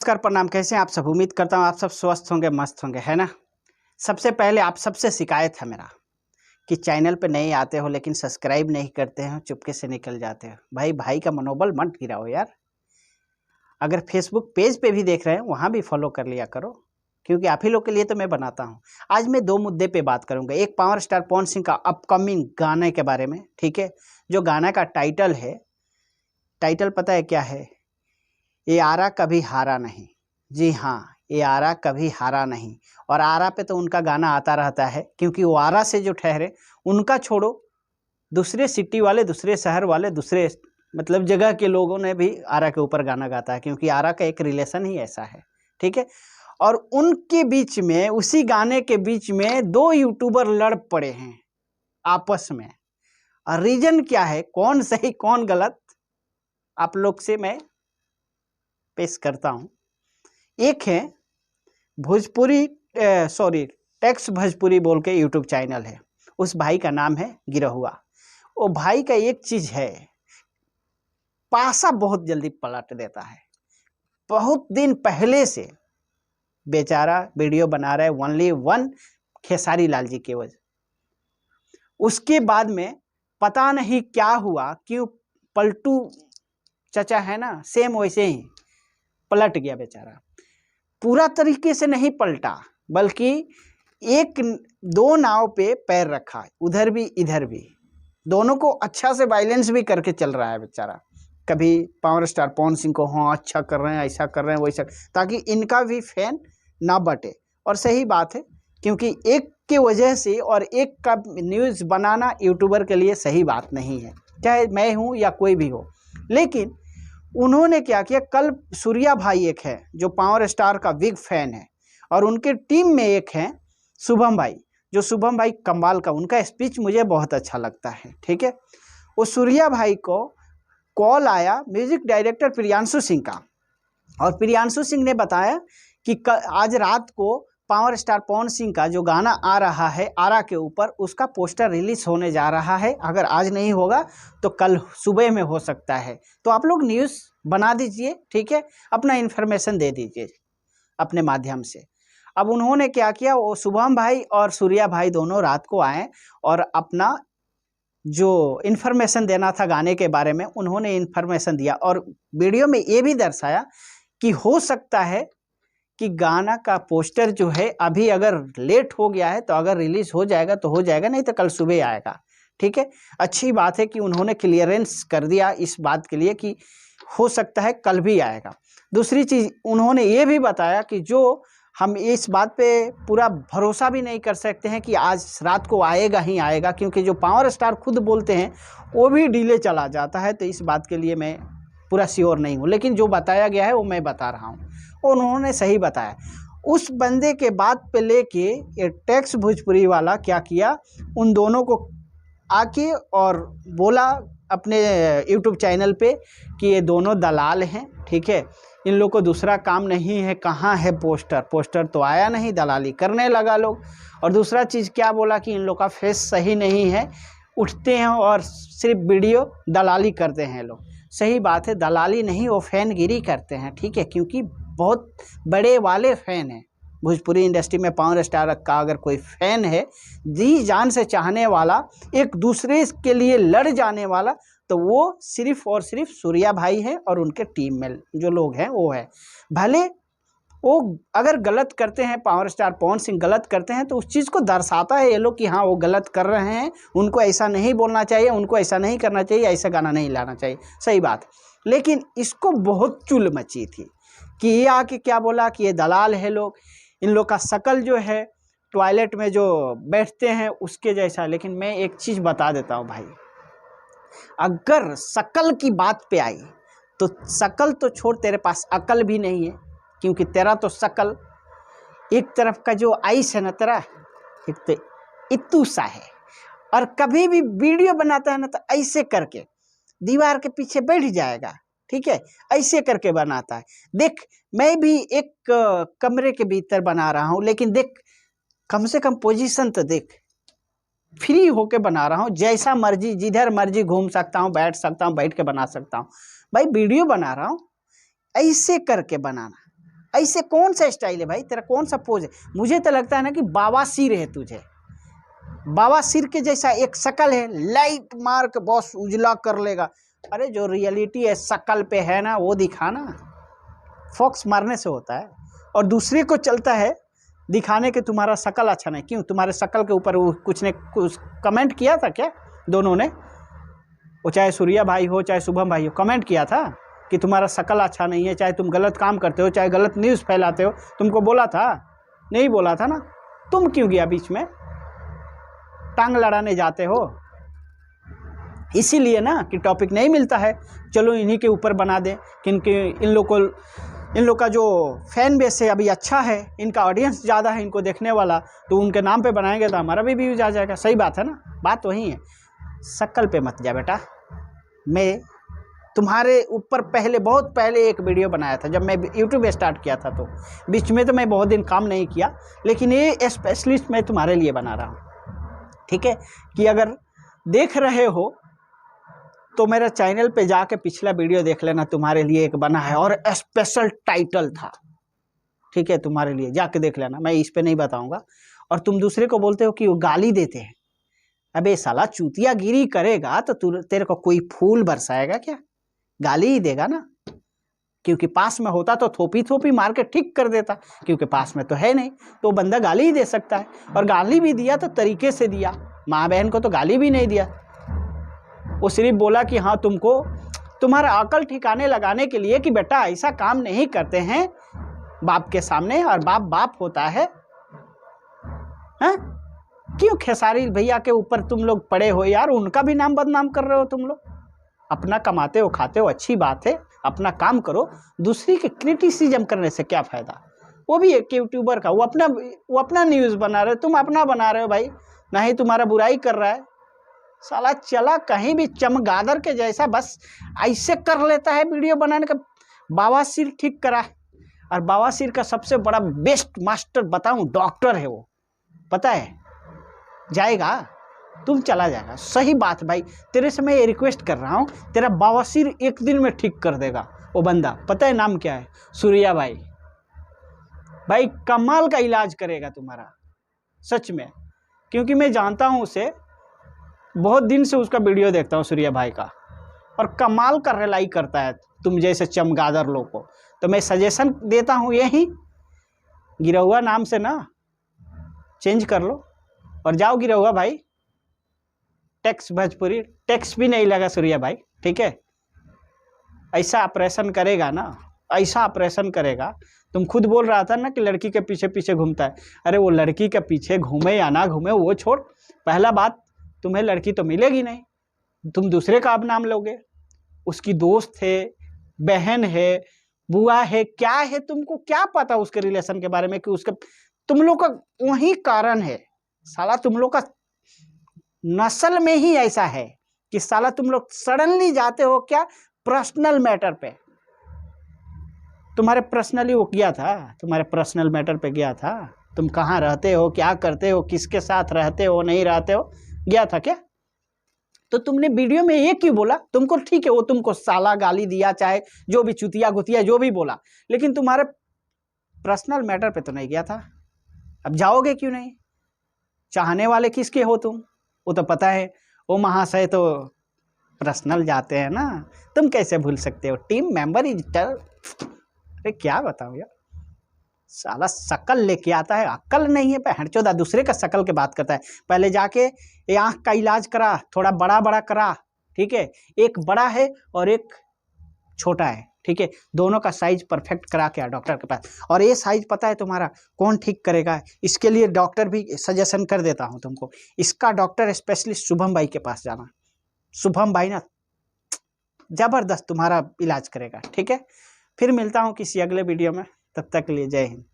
नमस्कार, प्रणाम। कैसे हैं आप सब? उम्मीद करता हूँ आप सब स्वस्थ होंगे, मस्त होंगे, है ना। सबसे पहले आप सबसे शिकायत है मेरा कि चैनल पे नहीं आते हो, लेकिन सब्सक्राइब नहीं करते हो, चुपके से निकल जाते हो। भाई भाई का मनोबल मत गिराओ यार। अगर फेसबुक पेज पे भी देख रहे हैं, वहाँ भी फॉलो कर लिया करो, क्योंकि आप ही लोग के लिए तो मैं बनाता हूँ। आज मैं दो मुद्दे पे बात करूँगा। एक पावर स्टार पवन सिंह का अपकमिंग गाने के बारे में, ठीक है। जो गाना का टाइटल है, टाइटल पता है क्या है? ये आरा कभी हारा नहीं। जी हाँ, ये आरा कभी हारा नहीं। और आरा पे तो उनका गाना आता रहता है, क्योंकि वो आरा से जो ठहरे, उनका छोड़ो, दूसरे सिटी वाले, दूसरे शहर वाले, दूसरे मतलब जगह के लोगों ने भी आरा के ऊपर गाना गाता है, क्योंकि आरा का एक रिलेशन ही ऐसा है, ठीक है। और उनके बीच में, उसी गाने के बीच में दो यूट्यूबर लड़ पड़े हैं आपस में। और रीजन क्या है, कौन सही कौन गलत, आप लोग से मैं पेश करता हूँ। एक है भोजपुरी, सॉरी, टेक्स भोजपुरी बोल के यूट्यूब चैनल है। उस भाई का नाम है गिरहुआ। वो भाई का एक चीज है, पासा बहुत जल्दी पलट देता है। बहुत दिन पहले से बेचारा वीडियो बना रहा है, ओनली वन खेसारी लाल जी की वजह। उसके बाद में पता नहीं क्या हुआ, क्यों पलटू चचा है ना, सेम वैसे ही पलट गया बेचारा। पूरा तरीके से नहीं पलटा, बल्कि एक दो नाव पे पैर रखा, उधर भी इधर भी, दोनों को अच्छा से बैलेंस भी करके चल रहा है बेचारा। कभी पावर स्टार पवन सिंह को हाँ अच्छा कर रहे हैं, ऐसा कर रहे हैं, वैसा, ताकि इनका भी फैन ना बटे। और सही बात है, क्योंकि एक के वजह से और एक का न्यूज़ बनाना यूट्यूबर के लिए सही बात नहीं है, चाहे मैं हूँ या कोई भी हो। लेकिन उन्होंने क्या किया, कल सूर्या भाई एक है जो पावर स्टार का बिग फैन है, और उनके टीम में एक है शुभम भाई, जो शुभम भाई कमाल का, उनका स्पीच मुझे बहुत अच्छा लगता है, ठीक है। वो सूर्या भाई को कॉल आया म्यूजिक डायरेक्टर प्रियांशु सिंह का, और प्रियांशु सिंह ने बताया कि आज रात को पावर स्टार पवन सिंह का जो गाना आ रहा है आरा के ऊपर, उसका पोस्टर रिलीज होने जा रहा है। अगर आज नहीं होगा तो कल सुबह में हो सकता है, तो आप लोग न्यूज़ बना दीजिए, ठीक है, अपना इन्फॉर्मेशन दे दीजिए अपने माध्यम से। अब उन्होंने क्या किया, वो शुभम भाई और सूर्या भाई दोनों रात को आए और अपना जो इन्फॉर्मेशन देना था गाने के बारे में, उन्होंने इन्फॉर्मेशन दिया। और वीडियो में ये भी दर्शाया कि हो सकता है कि गाना का पोस्टर जो है अभी अगर लेट हो गया है, तो अगर रिलीज हो जाएगा तो हो जाएगा, नहीं तो कल सुबह आएगा, ठीक है। अच्छी बात है कि उन्होंने क्लियरेंस कर दिया इस बात के लिए कि हो सकता है कल भी आएगा। दूसरी चीज़ उन्होंने ये भी बताया कि जो हम इस बात पे पूरा भरोसा भी नहीं कर सकते हैं कि आज रात को आएगा ही आएगा, क्योंकि जो पावर स्टार खुद बोलते हैं वो भी डिले चला जाता है, तो इस बात के लिए मैं पूरा श्योर नहीं हूँ। लेकिन जो बताया गया है वो मैं बता रहा हूँ, उन्होंने सही बताया। उस बंदे के बात पे लेके ये टेक्स भोजपुरी वाला क्या किया, उन दोनों को आके और बोला अपने यूट्यूब चैनल पे कि ये दोनों दलाल हैं, ठीक है, इन लोग को दूसरा काम नहीं है, कहाँ है पोस्टर, पोस्टर तो आया नहीं, दलाली करने लगा लोग। और दूसरा चीज़ क्या बोला कि इन लोग का फेस सही नहीं है, उठते हैं और सिर्फ वीडियो दलाली करते हैं लोग। सही बात है, दलाली नहीं, वो फैनगिरी करते हैं, ठीक है, क्योंकि बहुत बड़े वाले फ़ैन हैं भोजपुरी इंडस्ट्री में। पावर स्टार का अगर कोई फ़ैन है, जी जान से चाहने वाला, एक दूसरे के लिए लड़ जाने वाला, तो वो सिर्फ और सिर्फ सूर्या भाई है और उनके टीम में जो लोग हैं वो है। भले वो अगर गलत करते हैं, पावर स्टार पवन सिंह गलत करते हैं, तो उस चीज़ को दर्शाता है ये लोग कि हाँ वो गलत कर रहे हैं, उनको ऐसा नहीं बोलना चाहिए, उनको ऐसा नहीं करना चाहिए, ऐसा गाना नहीं लाना चाहिए, सही बात। लेकिन इसको बहुत चुल मची थी कि ये आके क्या बोला कि ये दलाल है लोग, इन लोग का शकल जो है टॉयलेट में जो बैठते हैं उसके जैसा। लेकिन मैं एक चीज़ बता देता हूँ भाई, अगर शकल की बात पे आई तो शकल तो छोड़, तेरे पास अकल भी नहीं है, क्योंकि तेरा तो शकल एक तरफ का जो आइस है ना तेरा, एक तो इत्तू सा है, और कभी भी वीडियो बनाता है ना तो ऐसे करके दीवार के पीछे बैठ जाएगा, ठीक है, ऐसे करके बनाता है। देख, मैं भी एक कमरे के भीतर बना रहा हूँ, लेकिन देख कम से कम पोजीशन तो देख, फ्री होके बना रहा हूँ, जैसा मर्जी जिधर मर्जी घूम सकता हूँ, बैठ सकता हूँ, बैठ के बना सकता हूँ। भाई वीडियो बना रहा हूँ, ऐसे करके बनाना, ऐसे कौन सा स्टाइल है भाई तेरा, कौन सा पोज है? मुझे तो लगता है ना कि बवासीर है तुझे, बवासीर के जैसा एक शकल है, लाइट मार के बॉस उजला कर लेगा। अरे जो रियलिटी है शकल पे है ना वो दिखाना, फॉक्स मारने से होता है। और दूसरे को चलता है दिखाने के तुम्हारा शकल अच्छा नहीं। क्यों? तुम्हारे शकल के ऊपर वो कुछ ने कुछ कमेंट किया था क्या? दोनों ने, वो चाहे सूर्या भाई हो चाहे शुभम भाई हो, कमेंट किया था कि तुम्हारा शकल अच्छा नहीं है, चाहे तुम गलत काम करते हो, चाहे गलत न्यूज़ फैलाते हो। तुमको बोला था? नहीं बोला था ना। तुम क्यों गया बीच में, टांग लड़ाने जाते हो? इसीलिए ना कि टॉपिक नहीं मिलता है, चलो इन्हीं के ऊपर बना दें। क्योंकि इन लोग का जो फैन बेस है अभी अच्छा है, इनका ऑडियंस ज़्यादा है, इनको देखने वाला, तो उनके नाम पे बनाएंगे तो हमारा भी व्यूज आ जाएगा। सही बात है ना, बात वही है। शक्ल पे मत जा बेटा। मैं तुम्हारे ऊपर पहले, बहुत पहले एक वीडियो बनाया था जब मैं यूट्यूब स्टार्ट किया था, तो बीच में तो मैं बहुत दिन काम नहीं किया, लेकिन ये स्पेशलिस्ट मैं तुम्हारे लिए बना रहा हूँ। ठीक है, कि अगर देख रहे हो तो मेरे चैनल पे जाके पिछला वीडियो देख लेना, तुम्हारे लिए एक बना है और स्पेशल टाइटल था। ठीक है, तुम्हारे लिए जाके देख लेना, मैं इस पे नहीं बताऊंगा। और तुम दूसरे को बोलते हो कि वो गाली देते हैं। अबे साला चूतियागिरी करेगा तो तेरे को कोई फूल बरसाएगा क्या? गाली ही देगा ना। क्योंकि पास में होता तो थोपी थोपी मार के ठीक कर देता, क्योंकि पास में तो है नहीं, तो बंदा गाली ही दे सकता है। और गाली भी दिया तो तरीके से दिया, माँ बहन को तो गाली भी नहीं दिया। वो सिर्फ बोला कि हाँ तुमको तुम्हारा अकल ठिकाने लगाने के लिए कि बेटा ऐसा काम नहीं करते हैं बाप के सामने, और बाप बाप होता है। हैं? क्यों खेसारी भैया के ऊपर तुम लोग पड़े हो यार? उनका भी नाम बदनाम कर रहे हो तुम लोग। अपना कमाते हो खाते हो, अच्छी बात है, अपना काम करो। दूसरी के क्रिटिसिज्म करने से क्या फायदा? वो भी एक यूट्यूबर का, वो अपना न्यूज़ बना रहे हो, तुम अपना बना रहे हो भाई, ना ही तुम्हारा बुराई कर रहा है। साला चला कहीं भी चमगादड़ के जैसा बस ऐसे कर लेता है वीडियो बनाने का। बवासीर ठीक करा, और बवासीर का सबसे बड़ा बेस्ट मास्टर बताऊं, डॉक्टर है वो, पता है? जाएगा तुम, चला जाएगा। सही बात भाई, तेरे से मैं ये रिक्वेस्ट कर रहा हूँ, तेरा बवासीर एक दिन में ठीक कर देगा वो बंदा। पता है नाम क्या है? सूर्या भाई। भाई कमाल का इलाज करेगा तुम्हारा, सच में। क्योंकि मैं जानता हूँ उसे, बहुत दिन से उसका वीडियो देखता हूँ सूर्या भाई का, और कमाल का रिलाई करता है तुम जैसे चमगादड़ लोग को। तो मैं सजेशन देता हूँ यही, गिरहुआ नाम से ना चेंज कर लो और जाओ गिरहुआ भाई। टैक्स भोजपुरी, टैक्स भी नहीं लगा सूर्या भाई। ठीक है, ऐसा ऑपरेशन करेगा ना, ऐसा ऑपरेशन करेगा। तुम खुद बोल रहा था ना कि लड़की के पीछे पीछे घूमता है। अरे वो लड़की के पीछे घूमे या ना घूमे वो छोड़, पहला बात तुम्हें लड़की तो मिलेगी नहीं, तुम दूसरे का अब नाम लोगे। उसकी दोस्त है, बहन है, बुआ है, क्या है, तुमको क्या पता उसके रिलेशन के बारे में? कि उसका तुम लोग का वही कारण है साला, तुम लोग का नस्ल में ही ऐसा है कि साला तुम लोग सडनली जाते हो क्या पर्सनल मैटर पे। तुम्हारे पर्सनली वो किया था, तुम्हारे पर्सनल मैटर पे गया था। तुम कहाँ रहते हो, क्या करते हो, किसके साथ रहते हो, नहीं रहते हो, गया था क्या? तो तुमने वीडियो में ये क्यों बोला? तुमको ठीक है वो तुमको साला गाली दिया, चाहे जो भी चुतिया गुतिया जो भी बोला, लेकिन तुम्हारे पर्सनल मैटर पे तो नहीं गया था। अब जाओगे क्यों नहीं? चाहने वाले किसके हो तुम, वो तो पता है। वो महाशय तो पर्सनल जाते हैं ना, तुम कैसे भूल सकते हो? टीम मेंबर ही अरे क्या बताऊं यार, साला शकल लेके आता है, अक्ल नहीं है। बहनचोदा दूसरे का शकल के बात करता है। पहले जाके ये आँख का इलाज करा, थोड़ा बड़ा बड़ा करा। ठीक है, एक बड़ा है और एक छोटा है। ठीक है, दोनों का साइज परफेक्ट करा के आ डॉक्टर के पास। और ये साइज पता है तुम्हारा कौन ठीक करेगा? इसके लिए डॉक्टर भी सजेशन कर देता हूँ तुमको। इसका डॉक्टर स्पेशलिस्ट शुभम भाई के पास जाना। शुभम भाई ना जबरदस्त तुम्हारा इलाज करेगा। ठीक है, फिर मिलता हूँ किसी अगले वीडियो में, तब तक के लिए जय हिंद।